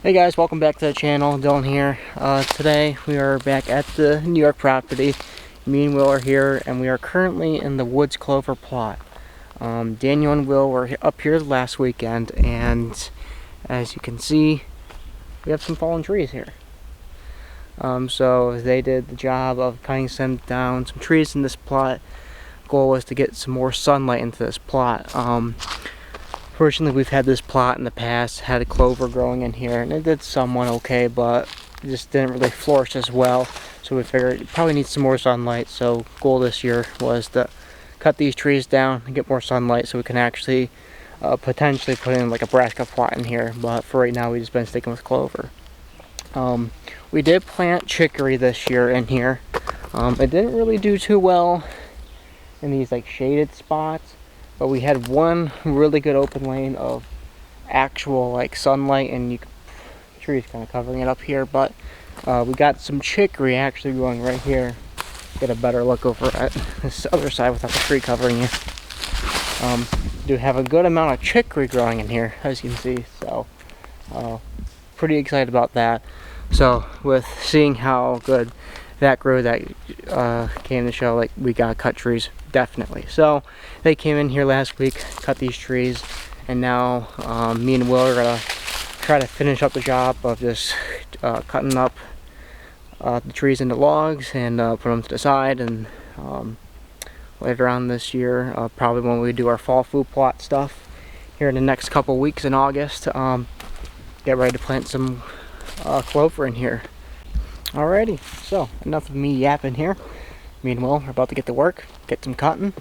Hey guys, welcome back to the channel. Dillon here. Today we are back at the New York property. Me and Will are here, and we are currently in the woods clover plot. Daniel and Will were up here last weekend, and as you can see, we have some fallen trees here. So they did the job of cutting some down some trees in this plot. Goal was to get some more sunlight into this plot. Fortunately, we've had this plot in the past, had a clover growing in here, and it did somewhat okay, but it just didn't really flourish as well. So we figured it probably needs some more sunlight. So goal this year was to cut these trees down and get more sunlight so we can actually potentially put in like a brassica plot in here. But for right now, we've just been sticking with clover. We did plant chicory this year in here. It didn't really do too well in these like shaded spots. But we had one really good open lane of actual like sunlight, and the tree's kind of covering it up here. But we got some chicory actually growing right here. Get a better look over at this other side without the tree covering you. Do have a good amount of chicory growing in here, as you can see. So pretty excited about that. So with seeing how good that grew, that came to show like we gotta cut trees, definitely. So they came in here last week, cut these trees, and now me and Will are gonna try to finish up the job of just cutting up the trees into logs and put them to the side. And later on this year, probably when we do our fall food plot stuff here in the next couple weeks in August, get ready to plant some clover in here. Alrighty, so enough of me yapping here. Me and Will are about to get to work, get some cotton,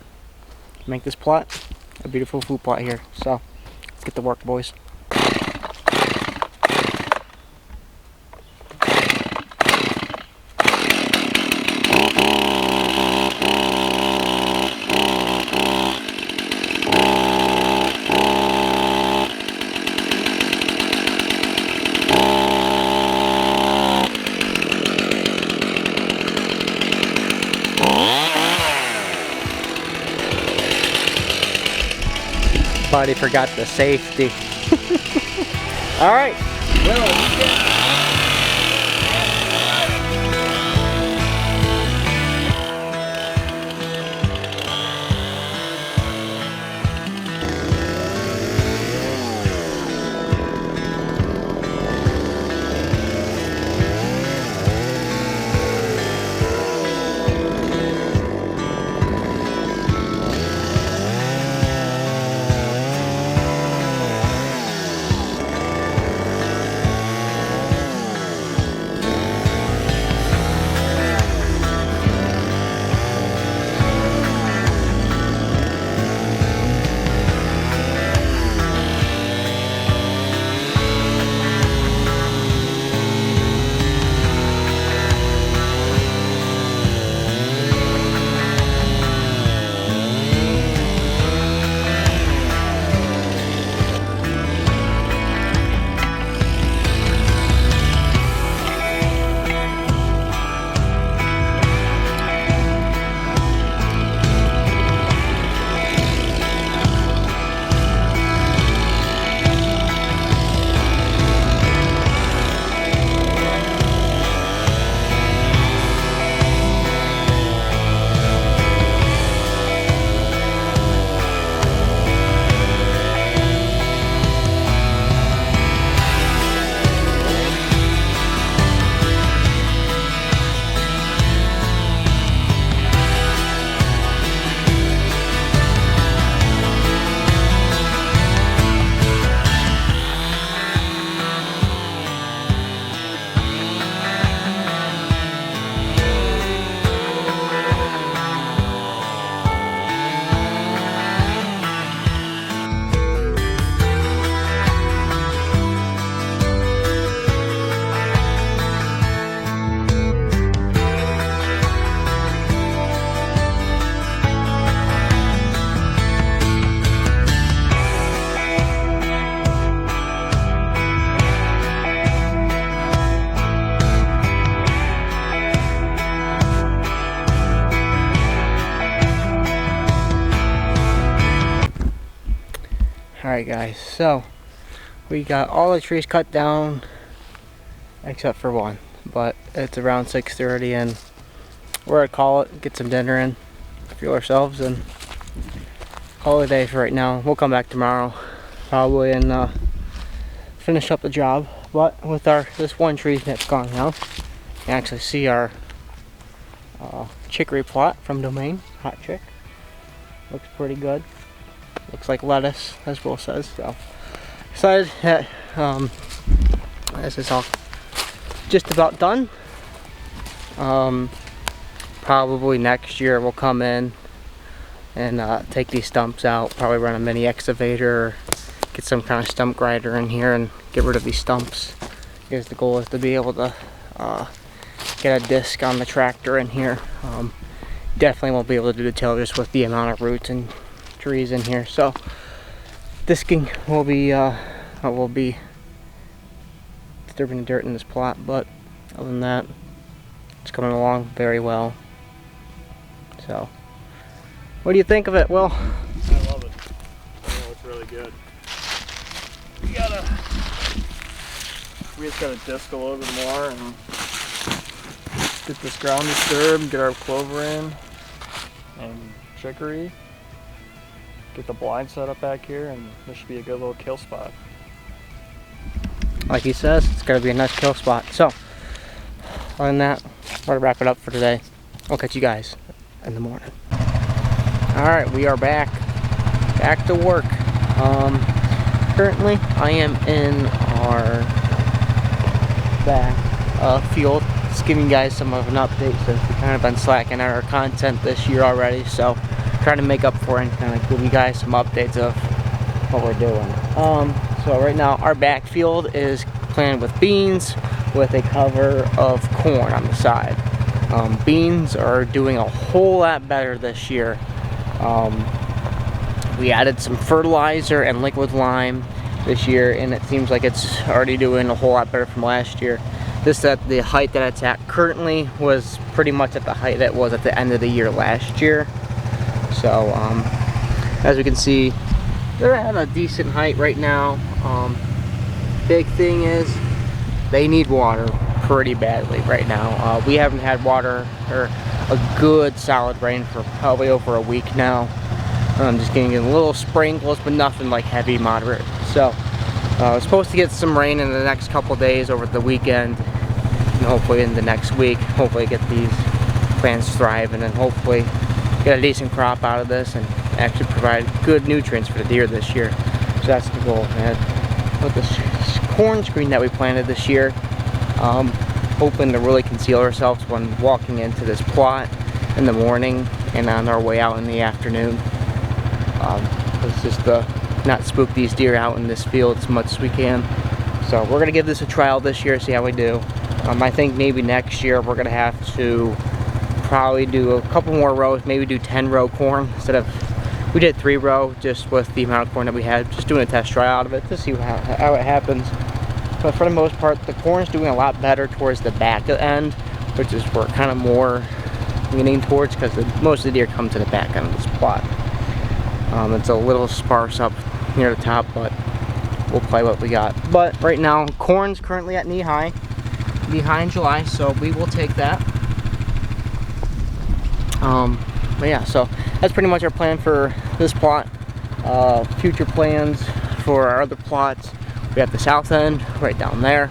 make this plot a beautiful food plot here. So let's get to work, boys. Buddy forgot the safety. All right. Alright guys, so we got all the trees cut down except for one. But it's around 6:30 and we're gonna call it, get some dinner in, fuel ourselves, and call it a day for right now. We'll come back tomorrow probably and finish up the job. But with this one tree that's gone now, you can actually see our chicory plot from Domain, Hot Chick. Looks pretty good. Looks like lettuce, as Will says. So excited that this is all just about done. Probably next year we'll come in and take these stumps out. Probably run a mini excavator, or get some kind of stump grinder in here and get rid of these stumps. Because the goal is to be able to get a disc on the tractor in here. Definitely won't be able to do the till just with the amount of roots and trees in here. So disking will be disturbing the dirt in this plot, but other than that, it's coming along very well. So, what do you think of it, Will? I love it. Oh, it's really good. We just gotta disc a little bit more and get this ground disturbed, get our clover in and chicory, get the blind set up back here, and this should be a good little kill spot. Like he says, it's gonna be a nice kill spot. So, other than that, we're gonna wrap it up for today. I'll catch you guys in the morning. Alright, we are back to work. Currently I am in our back field, just giving you guys some of an update since we've kind of been slacking on our content this year already, so trying to make up for it and kind of give you guys some updates of what we're doing. So right now our backfield is planted with beans with a cover of corn on the side. Beans are doing a whole lot better this year. We added some fertilizer and liquid lime this year, and it seems like it's already doing a whole lot better from last year. This at the height that it's at currently was pretty much at the height that it was at the end of the year last year. So as we can see, they're at a decent height right now. Big thing is they need water pretty badly right now. We haven't had water or a good solid rain for probably over a week now. I'm just getting a little sprinkles, but nothing like heavy, moderate. So we're supposed to get some rain in the next couple days over the weekend, and hopefully in the next week, hopefully get these plants thriving and hopefully get a decent crop out of this and actually provide good nutrients for the deer this year. So that's the goal. And with this corn screen that we planted this year, hoping to really conceal ourselves when walking into this plot in the morning and on our way out in the afternoon. It's just to not spook these deer out in this field as much as we can. So we're gonna give this a trial this year, see how we do. I think maybe next year we're gonna have to probably do a couple more rows, maybe do 10 row corn instead of, we did 3 row just with the amount of corn that we had, just doing a test trial out of it to see how it happens. But for the most part, the corn's doing a lot better towards the back end, which is where kind of more leaning towards, because most of the deer come to the back end of this plot. It's a little sparse up near the top, but we'll play what we got. But right now, corn's currently at knee high in July, so we will take that. But yeah, so that's pretty much our plan for this plot. Future plans for our other plots, we have the south end right down there.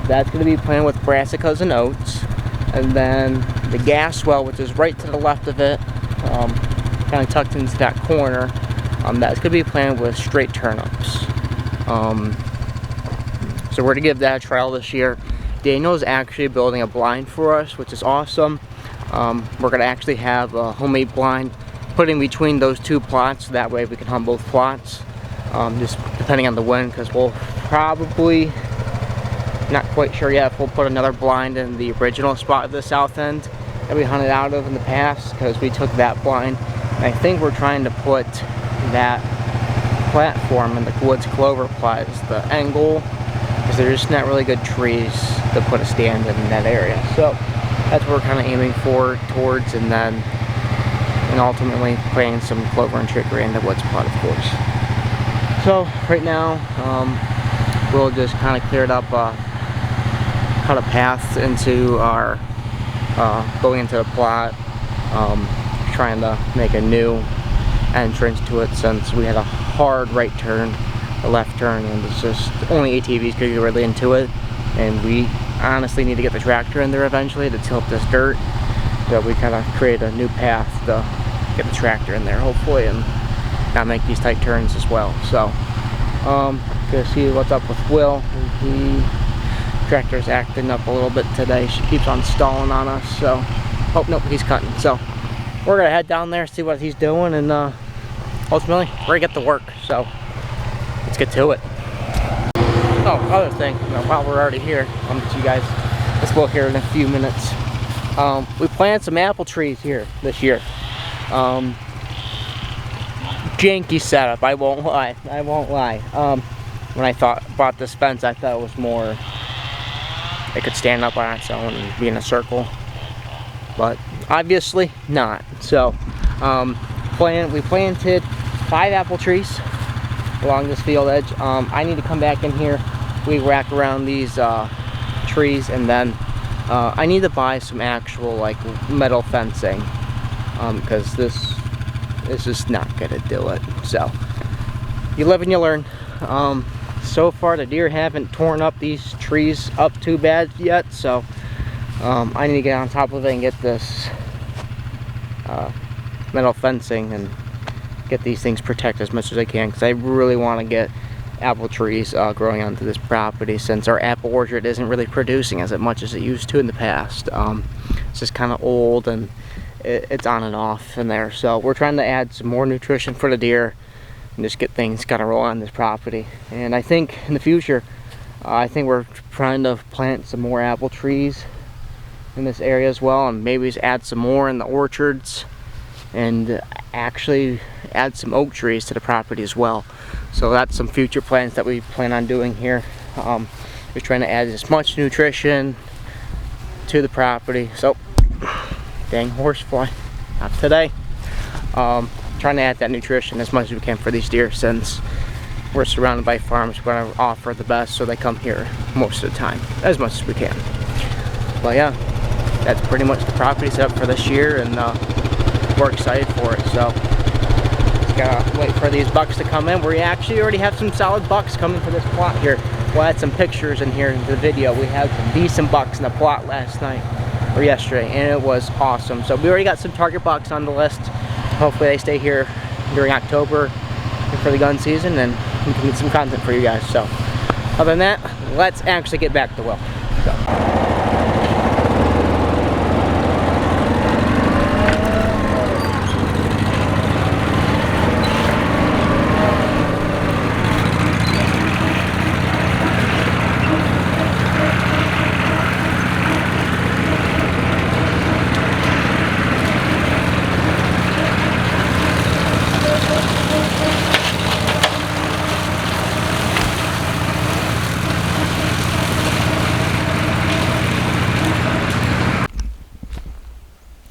That's going to be planted with brassicas and oats, and then the gas well, which is right to the left of it, kind of tucked into that corner, that's going to be planted with straight turnips. So we're going to give that a trial this year. Daniel's actually building a blind for us, which is awesome. We're going to actually have a homemade blind put in between those two plots, so that way we can hunt both plots, just depending on the wind, because we'll probably, not quite sure yet if we'll put another blind in the original spot at the south end that we hunted out of in the past, because we took that blind, and I think we're trying to put that platform in the woods clover plot as the end goal, because there's just not really good trees to put a stand in that area. So that's what we're kind of aiming towards, and then ultimately planting some clover and chicory in the woods plot, of course. So right now we'll just kind of cleared up cut a path into our going into the plot, trying to make a new entrance to it since we had a hard right turn, a left turn, and it's just only ATVs could get really into it, and we honestly need to get the tractor in there eventually to tilt this dirt, so we kind of create a new path to get the tractor in there hopefully and not make these tight turns as well. So gonna see what's up with Will. Tractor's acting up a little bit today. She keeps on stalling on us, so oh nope, he's cutting. So we're gonna head down there, see what he's doing, and ultimately we're gonna get to work. So let's get to it. Oh, other thing, while we're already here, I'll get you guys this look here in a few minutes. We planted some apple trees here this year. Janky setup, I won't lie. When I bought this fence, I thought it was more, it could stand up on its own and be in a circle, but obviously not. So we planted 5 apple trees along this field edge. I need to come back in here, we wrap around these trees, and then I need to buy some actual like metal fencing, because this is just not gonna do it. So you live and you learn. So far the deer haven't torn up these trees up too bad yet, so I need to get on top of it and get this metal fencing and get these things protected as much as I can, because I really want to get apple trees growing onto this property, since our apple orchard isn't really producing as much as it used to in the past. It's just kind of old and it's on and off in there, so we're trying to add some more nutrition for the deer and just get things kind of rolling on this property. And I think in the future, I think we're trying to plant some more apple trees in this area as well, and maybe just add some more in the orchards and actually add some oak trees to the property as well. So that's some future plans that we plan on doing here. We're trying to add as much nutrition to the property. So dang horsefly, not today. Trying to add that nutrition as much as we can for these deer, since we're surrounded by farms. We're going to offer the best, so they come here most of the time as much as we can. But yeah, that's pretty much the property set up for this year, and we're excited for it. So just gotta wait for these bucks to come in. We actually already have some solid bucks coming to this plot here. We'll add some pictures in here in the video. We had some decent bucks in the plot last night or yesterday, and it was awesome. So we already got some target bucks on the list. Hopefully they stay here during October for the gun season, and we can get some content for you guys. So other than that, let's actually get back to Will. So.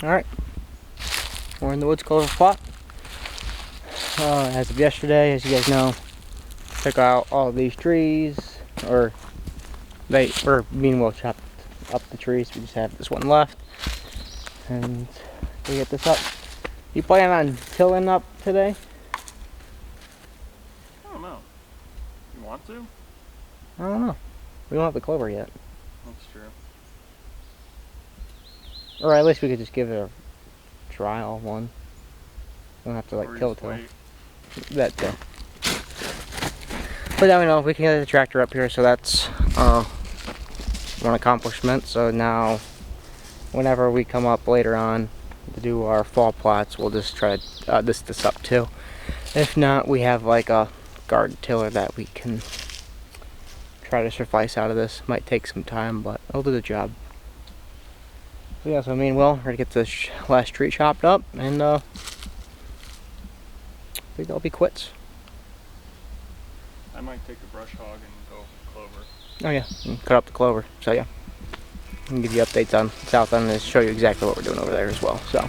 Alright, we're in the woods clover plot. As of yesterday, as you guys know, took out all of these trees, or me and Will chopped up the trees. We just have this one left, and we get this up. You plan on tilling up today? I don't know. You want to? I don't know. We don't have the clover yet. That's true. Or at least we could just give it a trial one. We don't have to like till. That too. But now we know we can get the tractor up here, so that's one accomplishment. So now whenever we come up later on to do our fall plots, we'll just try to this up too. If not, we have like a garden tiller that we can try to suffice out of this. Might take some time, but it'll do the job. So yeah, so me and Will are gonna get this last tree chopped up, and I think that'll be quits. I might take a brush hog and go clover. Oh yeah, and cut up the clover. So yeah, I can give you updates on south end and show you exactly what we're doing over there as well. So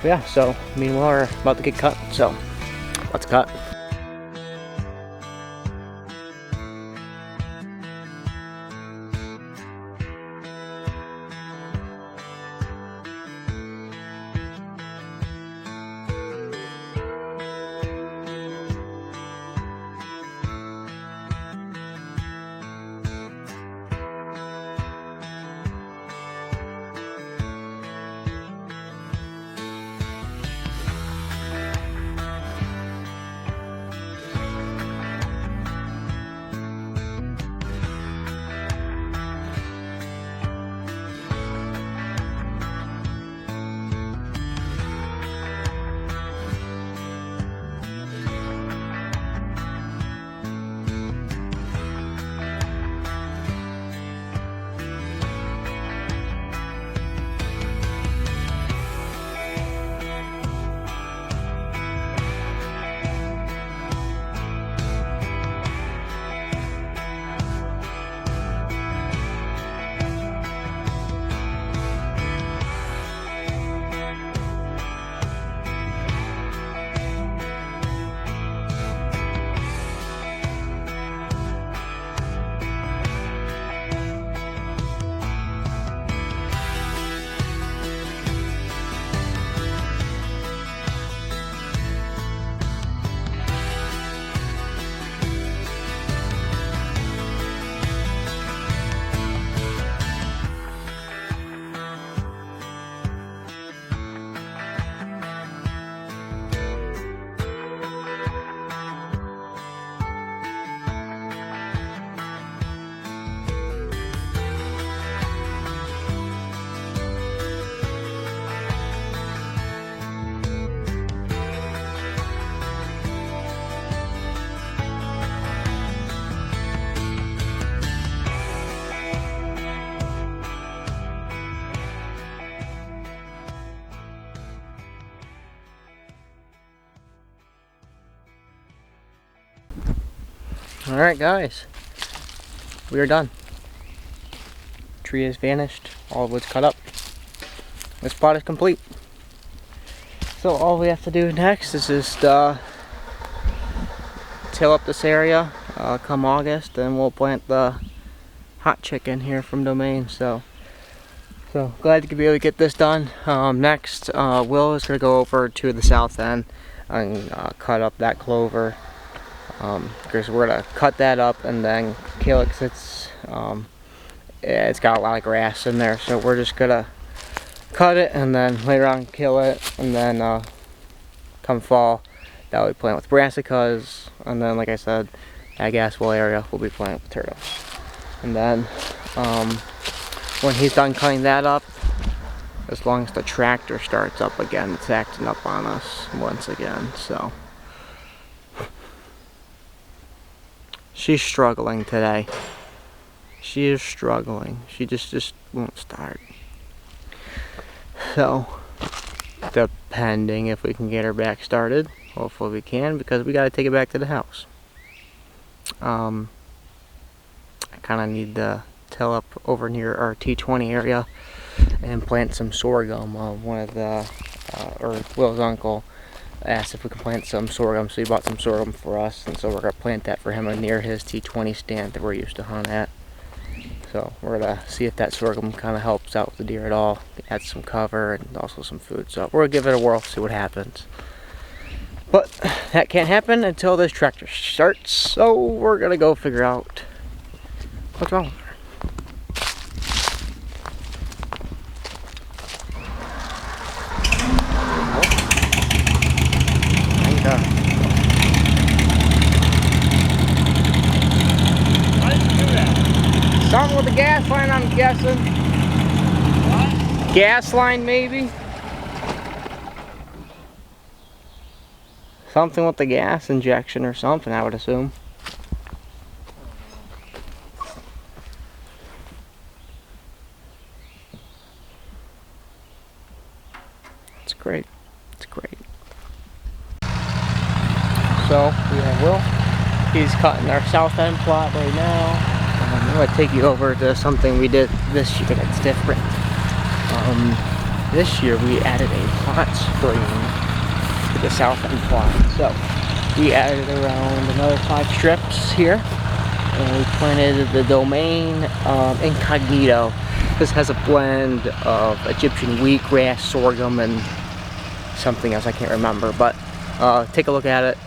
yeah, so me and Will are about to get cut. So let's cut. Alright guys, we are done. Tree has vanished, all the wood's cut up. This plot is complete. So all we have to do next is just till up this area come August, and we'll plant the hot chicken here from Domain. So glad to be able to get this done. Next, Will is going to go over to the south end and cut up that clover. Because we're going to cut that up and then kill it, because it's got a lot of grass in there. So we're just going to cut it and then later on kill it, and then come fall that we plant with brassicas, and then like I said, at Gaswell area we'll be planting with turtles. And then when he's done cutting that up, as long as the tractor starts up again, it's acting up on us once again. So she's struggling today. She is struggling. She just won't start. So, depending if we can get her back started, hopefully we can, because we got to take it back to the house. I kind of need to till up over near our T20 area and plant some sorghum. One of the, or Will's uncle asked if we could plant some sorghum, so he bought some sorghum for us, and so we're going to plant that for him near his T20 stand that we're used to hunt at. So we're going to see if that sorghum kind of helps out with the deer at all, add some cover and also some food. So we're going to give it a whirl, see what happens. But that can't happen until this tractor starts, so we're going to go figure out what's wrong with her. Something with the gas line, I'm guessing. What? Gas line, maybe? Something with the gas injection or something, I would assume. It's great. It's great. So, we have Will. He's cutting our south end plot right now. I'm going to take you over to something we did this year that's different. This year we added a plot screen to the south end plot. So we added around another 5 strips here, and we planted the Domain Incognito. This has a blend of Egyptian wheatgrass, sorghum, and something else I can't remember. But take a look at it.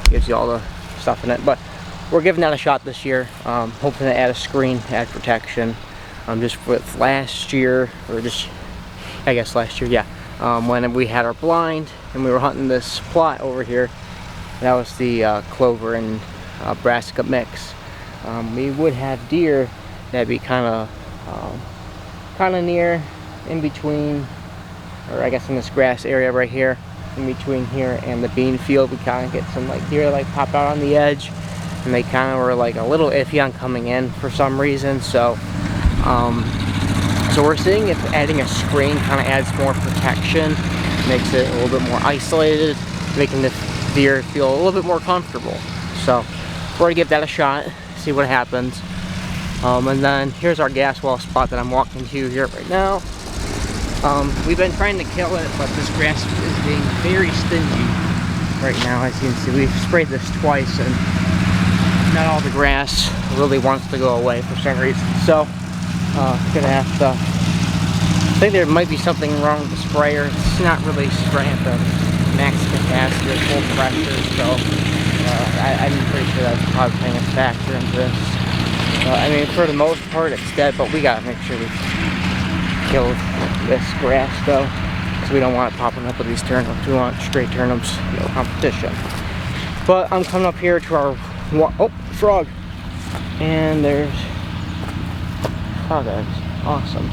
Gives you all the stuff in it. But we're giving that a shot this year, hoping to add a screen, add protection. Just with last year, or just, I guess last year, yeah, when we had our blind and we were hunting this plot over here, that was the clover and brassica mix. We would have deer that'd be kind of near, in between, or I guess in this grass area right here, in between here and the bean field. We kind of get some like deer like pop out on the edge. And they kind of were like a little iffy on coming in for some reason, so we're seeing if adding a screen kind of adds more protection, makes it a little bit more isolated, making the deer feel a little bit more comfortable. So we're gonna give that a shot, see what happens. And then here's our gas well spot that I'm walking to here right now. We've been trying to kill it, but this grass is being very stingy right now. As you can see, we've sprayed this twice, and not all the grass really wants to go away for some reason. So, gonna have to, I think there might be something wrong with the sprayer. It's not really spraying at the max capacity or full pressure, so I'm pretty sure that's probably playing a factor into this. I mean, for the most part, it's dead, but we gotta make sure we kill this grass though, because we don't want it popping up with these turnips. We want straight turnips, no competition. But I'm coming up here to our, oh, frog, and there's frog eggs. Awesome.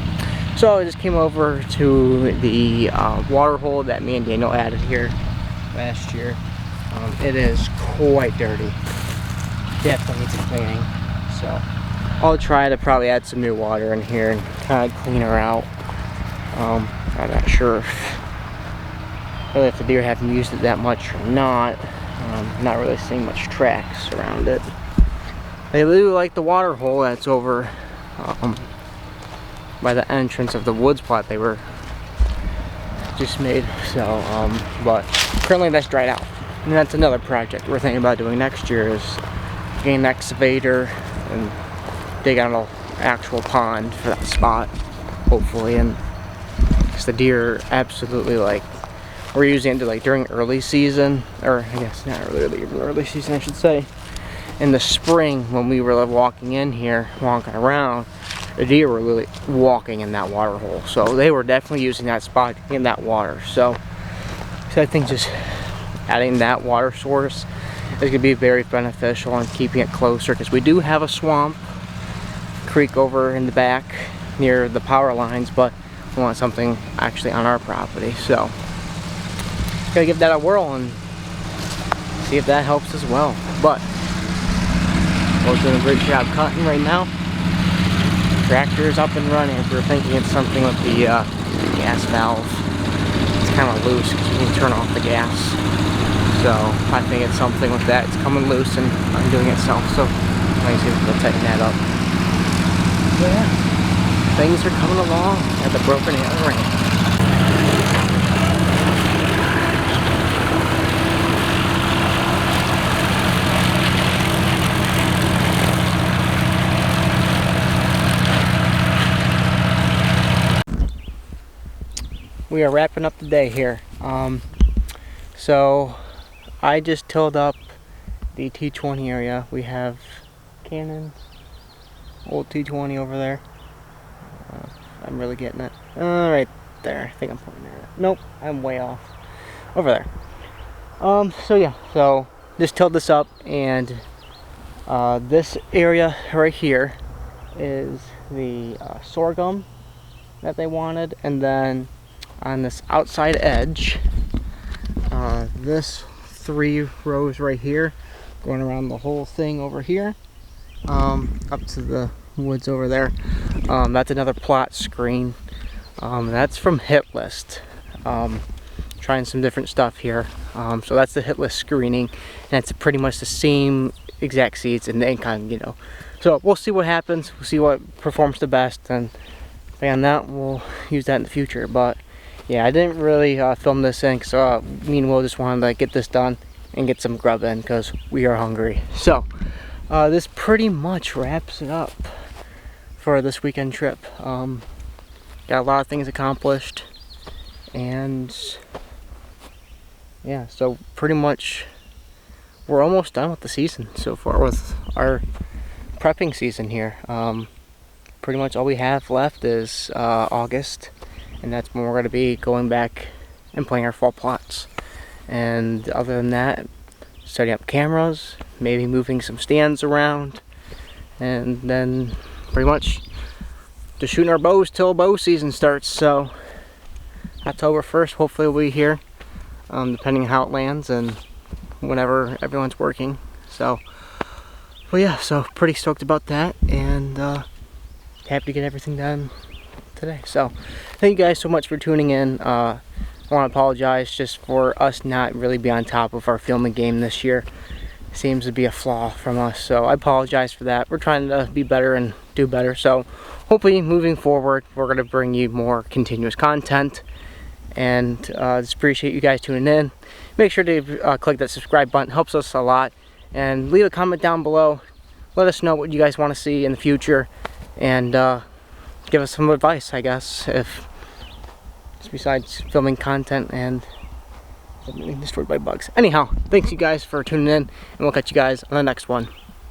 So I just came over to the water hole that me and Daniel added here last year. It is quite dirty. Definitely needs a cleaning. So I'll try to probably add some new water in here and kind of clean her out. I'm not sure really if the deer haven't used it that much or not. Not really seeing much tracks around it. They do like the water hole that's over by the entrance of the woods plot they were just made. So, but currently that's dried out. And that's another project we're thinking about doing next year, is getting an excavator and dig out an actual pond for that spot, hopefully. And because the deer absolutely like, we're using it like during early season, or I guess not early season I should say. In the spring when we were walking in here, walking around, the deer were really walking in that water hole. So they were definitely using that spot in that water. So I think just adding that water source is going to be very beneficial and keeping it closer, because we do have a swamp creek over in the back near the power lines, but we want something actually on our property. So gotta give that a whirl and see if that helps as well. But we're doing a great job cutting right now. Tractor is up and running. We're thinking it's something with the gas valve. It's kind of loose because you can turn off the gas. So I think it's something with that. It's coming loose and undoing itself. So let me see if we'll tighten that up. So yeah, things are coming along at the Broken Arrow Ranch. We are wrapping up the day here. So I just tilled up the T20 area. We have Canon old T20 over there. I'm really getting it. Right there. I think I'm pointing at it. Nope, I'm way off. Over there. So yeah, so just tilled this up, and this area right here is the sorghum that they wanted, and then on this outside edge, this 3 rows right here, going around the whole thing over here, up to the woods over there. That's another plot screen. That's from Hit List. Trying some different stuff here. So that's the Hit List screening, and it's pretty much the same exact seeds and then kind of, you know. So we'll see what happens. We'll see what performs the best, and beyond that, we'll use that in the future. But yeah, I didn't really film this in because me and Will just wanted to get this done and get some grub in because we are hungry. So this pretty much wraps it up for this weekend trip. Got a lot of things accomplished, and yeah, so pretty much we're almost done with the season so far, with our prepping season here. Pretty much all we have left is August, and that's when we're going to be going back and playing our fall plots. And other than that, setting up cameras, maybe moving some stands around, and then pretty much just shooting our bows till bow season starts. So October 1st, hopefully we'll be here, depending on how it lands and whenever everyone's working. So, well, yeah, so pretty stoked about that, and happy to get everything done today. So thank you guys so much for tuning in. I want to apologize just for us not really be on top of our filming game this year. It seems to be a flaw from us, so I apologize for that. We're trying to be better and do better, so hopefully moving forward we're going to bring you more continuous content. And just appreciate you guys tuning in. Make sure to click that subscribe button, helps us a lot, and leave a comment down below. Let us know what you guys want to see in the future, and give us some advice, I guess, if besides filming content and getting destroyed by bugs. Anyhow, thanks you guys for tuning in, and we'll catch you guys on the next one.